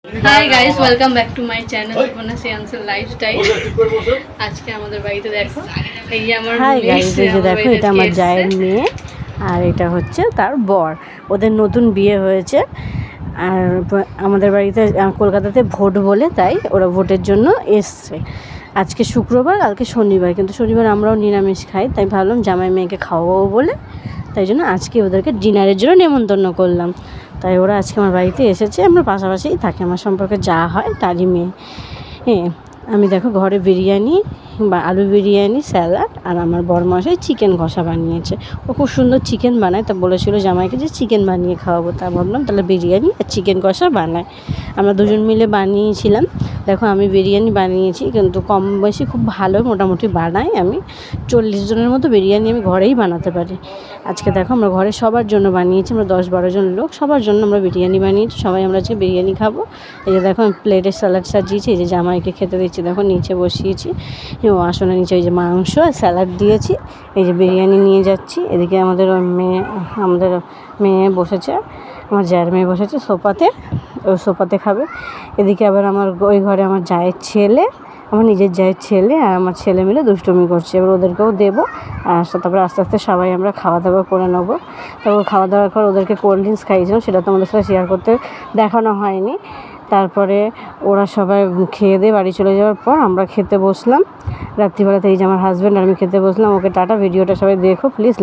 High guys, welcome back to my channel Suparna শ্রেয়াংসের lifestyle. আজকে আমাদের বাড়িতে দেখো, এই যে আমার হাই গাইস, এই যে দেখো এটা আমার জায়ের মেয়ে আর এটা হচ্ছে তার বর। ওদের নতুন বিয়ে হয়েছে আর আমাদের বাড়িতে কলকাতাতে ভোট বলে, তাই ওরা ভোটের জন্য এসছে। আজকে শুক্রবার, কালকে শনিবার, কিন্তু শনিবার আমরাও নিরামিষ খাই, তাই ভাবলাম জামাই মেয়েকে খাওয়াবো বলে, তাই জন্য আজকে ওদেরকে ডিনারের জন্য নেমন্তন্ন করলাম। তাই ওরা আজকে আমার বাড়িতে এসেছে, আমরা পাশাপাশিই থাকি, আমার সম্পর্কে যা হয় তারই মেয়ে। হ্যাঁ, আমি দেখো ঘরে বিরিয়ানি বা আলু বিরিয়ানি, স্যালাড আর আমার বরমশাই চিকেন কষা বানিয়েছে। ও খুব সুন্দর চিকেন বানায়, তা বলেছিল জামাইকে যে চিকেন বানিয়ে খাওয়াবো, তা ভাবলাম তাহলে বিরিয়ানি আর চিকেন কষা বানায়। আমরা দুজন মিলে বানিয়েছিলাম। দেখো আমি বিরিয়ানি বানিয়েছি, কিন্তু কম বেশি খুব ভালো মোটামুটি বানাই আমি। 40 জনের মতো বিরিয়ানি আমি ঘরেই বানাতে পারি। আজকে দেখো আমরা ঘরে সবার জন্য বানিয়েছি, আমরা 10-12 জন লোক, সবার জন্য আমরা বিরিয়ানি বানিয়েছি। সবাই আমরা আজকে বিরিয়ানি খাবো। এই যে দেখো আমি প্লেটে স্যালাড সাজিয়েছি, এই যে জামাইকে খেতে দিচ্ছি, দেখো নিচে বসিয়েছি ও আসনে নিচে, ওই যে মাংস আর স্যালাড দিয়েছি, এই যে বিরিয়ানি নিয়ে যাচ্ছি। এদিকে আমাদের মেয়ে বসেছে, আমার জায়ের মেয়ে বসেছে সোফাতে, ও সোফাতে খাবে। এদিকে আবার আমার ওই ঘরে আমার জায়ের ছেলে, আমার নিজের জায়ের ছেলে আর আমার ছেলে মিলে দুষ্টুমি করছে, এবার ওদেরকেও দেবো। আর তারপরে আস্তে আস্তে সবাই আমরা খাওয়া দাওয়া করে নেবো। তারপর খাওয়া দাওয়ার পর ওদেরকে কোল্ড ড্রিঙ্কস খাইয়েছিলাম, সেটা তোমাদের সাথে শেয়ার করতে দেখানো হয়নি। তারপরে ওরা সবাই খেয়ে দিয়ে বাড়ি চলে যাওয়ার পর আমরা খেতে বসলাম রাত্রিবেলাতে। এই যে আমার হাজব্যান্ড আর আমি খেতে বসলাম। ওকে টাটা, ভিডিওটা সবাই দেখো প্লিজ।